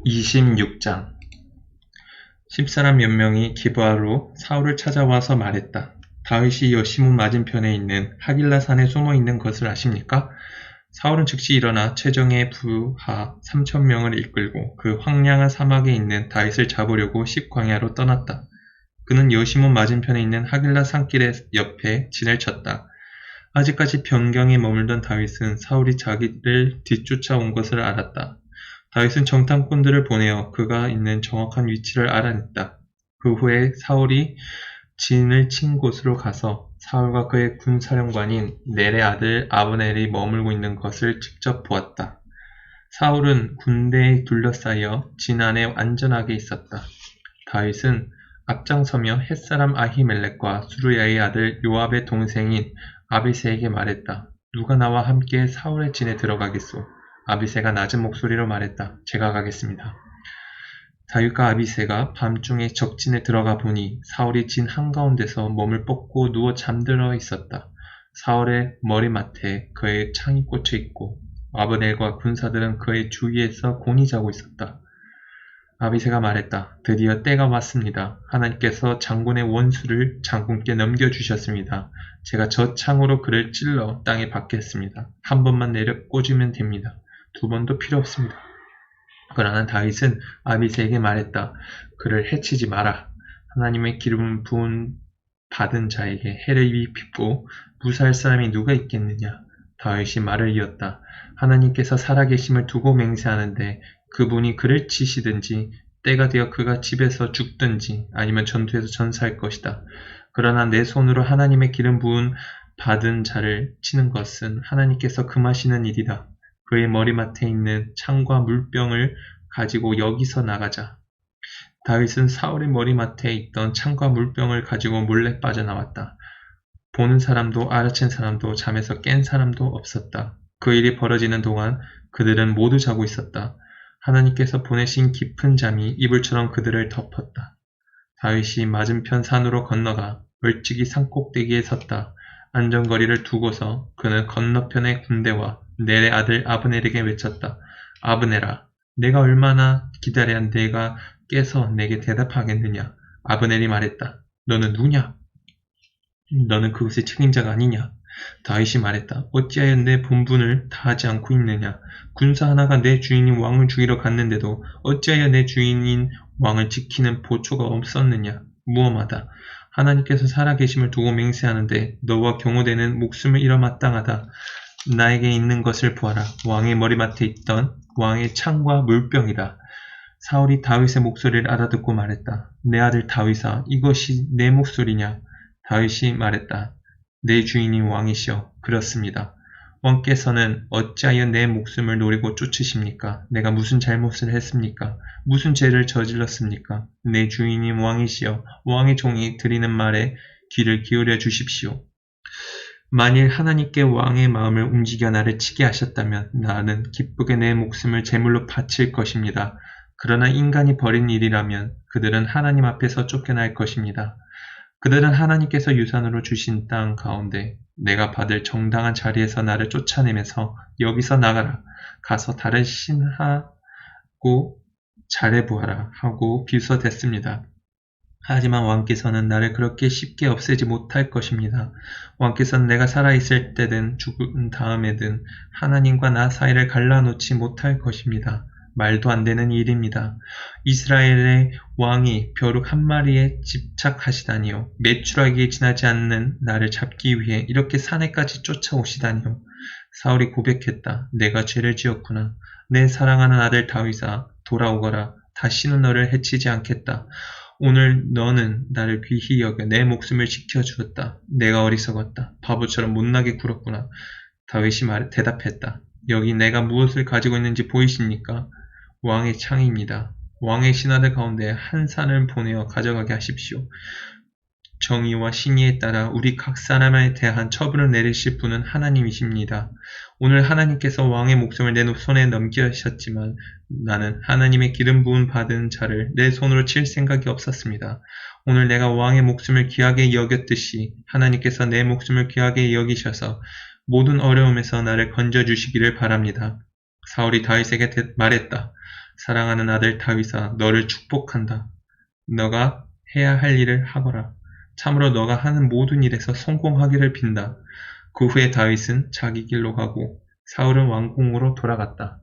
26장 십사람 몇 명이 기브아로 사울을 찾아와서 말했다. 다윗이 여시문 맞은편에 있는 하길라 산에 숨어 있는 것을 아십니까? 사울은 즉시 일어나 최정예 부하 3,000명을 이끌고 그 황량한 사막에 있는 다윗을 잡으려고 십광야로 떠났다. 그는 여시문 맞은편에 있는 하길라 산길 옆에 진을 쳤다. 아직까지 변경에 머물던 다윗은 사울이 자기를 뒤쫓아온 것을 알았다. 다윗은 정탐꾼들을 보내어 그가 있는 정확한 위치를 알아냈다. 그 후에 사울이 진을 친 곳으로 가서 사울과 그의 군사령관인 넬의 아들 아브넬이 머물고 있는 것을 직접 보았다. 사울은 군대에 둘러싸여 진 안에 안전하게 있었다. 다윗은 앞장서며 햇사람 아히멜렉과 수르야의 아들 요압의 동생인 아비새에게 말했다. 누가 나와 함께 사울의 진에 들어가겠소? 아비새가 낮은 목소리로 말했다. 제가 가겠습니다. 다윗과 아비새가 밤중에 적진에 들어가 보니 사울이 진 한가운데서 몸을 뻗고 누워 잠들어 있었다. 사울의 머리맡에 그의 창이 꽂혀 있고 아브넬과 군사들은 그의 주위에서 곤히 자고 있었다. 아비새가 말했다. 드디어 때가 왔습니다. 하나님께서 장군의 원수를 장군께 넘겨주셨습니다. 제가 저 창으로 그를 찔러 땅에 박겠습니다. 한 번만 내려 꽂으면 됩니다. 두 번도 필요 없습니다. 그러나 다윗은 아비새에게 말했다. 그를 해치지 마라. 하나님의 기름 부은 받은 자에게 해를 입히고 무사할 사람이 누가 있겠느냐. 다윗이 말을 이었다. 하나님께서 살아계심을 두고 맹세하는데 그분이 그를 치시든지 때가 되어 그가 집에서 죽든지 아니면 전투에서 전사할 것이다. 그러나 내 손으로 하나님의 기름 부은 받은 자를 치는 것은 하나님께서 금하시는 일이다. 그의 머리맡에 있는 창과 물병을 가지고 여기서 나가자. 다윗은 사울의 머리맡에 있던 창과 물병을 가지고 몰래 빠져나왔다. 보는 사람도 알아챈 사람도 잠에서 깬 사람도 없었다. 그 일이 벌어지는 동안 그들은 모두 자고 있었다. 하나님께서 보내신 깊은 잠이 이불처럼 그들을 덮었다. 다윗이 맞은편 산으로 건너가 멀찍이 산꼭대기에 섰다. 안전거리를 두고서 그는 건너편의 군대와 넬의 아들 아브넬에게 외쳤다. 아브넬아, 내가 얼마나 기다려야 내가 깨서 내게 대답하겠느냐? 아브넬이 말했다. 너는 누구냐? 너는 그것의 책임자가 아니냐? 다윗이 말했다. 어찌하여 내 본분을 다하지 않고 있느냐? 군사 하나가 내 주인인 왕을 죽이러 갔는데도 어찌하여 내 주인인 왕을 지키는 보초가 없었느냐? 무엄하다. 하나님께서 살아계심을 두고 맹세하는데 너와 경호되는 목숨을 잃어 마땅하다. 나에게 있는 것을 보아라. 왕의 머리맡에 있던 왕의 창과 물병이다. 사울이 다윗의 목소리를 알아듣고 말했다. 내 아들 다윗아, 이것이 내 목소리냐? 다윗이 말했다. 내 주인인 왕이시여, 그렇습니다. 왕께서는 어찌하여 내 목숨을 노리고 쫓으십니까? 내가 무슨 잘못을 했습니까? 무슨 죄를 저질렀습니까? 내 주인인 왕이시여, 왕의 종이 드리는 말에 귀를 기울여 주십시오. 만일 하나님께 왕의 마음을 움직여 나를 치게 하셨다면 나는 기쁘게 내 목숨을 제물로 바칠 것입니다. 그러나 인간이 벌인 일이라면 그들은 하나님 앞에서 쫓겨날 것입니다. 그들은 하나님께서 유산으로 주신 땅 가운데 내가 받을 정당한 자리에서 나를 쫓아내면서 여기서 나가라. 가서 다른 신하고 잘해보아라 하고 비웃어댔습니다. 하지만 왕께서는 나를 그렇게 쉽게 없애지 못할 것입니다. 왕께서는 내가 살아있을 때든 죽은 다음에든 하나님과 나 사이를 갈라놓지 못할 것입니다. 말도 안 되는 일입니다. 이스라엘의 왕이 벼룩 한 마리에 집착하시다니요. 매출하기에 지나지 않는 나를 잡기 위해 이렇게 산에까지 쫓아오시다니요. 사울이 고백했다. 내가 죄를 지었구나. 내 사랑하는 아들 다윗아, 돌아오거라. 다시는 너를 해치지 않겠다. 오늘 너는 나를 귀히 여겨 내 목숨을 지켜주었다. 내가 어리석었다. 바보처럼 못나게 굴었구나. 다윗이 대답했다. 여기 내가 무엇을 가지고 있는지 보이십니까? 왕의 창입니다. 왕의 신하들 가운데 한 산을 보내어 가져가게 하십시오. 정의와 신의에 따라 우리 각 사람에 대한 처분을 내리실 분은 하나님이십니다. 오늘 하나님께서 왕의 목숨을 내 손에 넘기셨지만 나는 하나님의 기름 부은 받은 자를 내 손으로 칠 생각이 없었습니다. 오늘 내가 왕의 목숨을 귀하게 여겼듯이 하나님께서 내 목숨을 귀하게 여기셔서 모든 어려움에서 나를 건져주시기를 바랍니다. 사울이 다윗에게 말했다. 사랑하는 아들 다윗아, 너를 축복한다. 너가 해야 할 일을 하거라. 참으로 너가 하는 모든 일에서 성공하기를 빈다. 그 후에 다윗은 자기 길로 가고 사울은 왕궁으로 돌아갔다.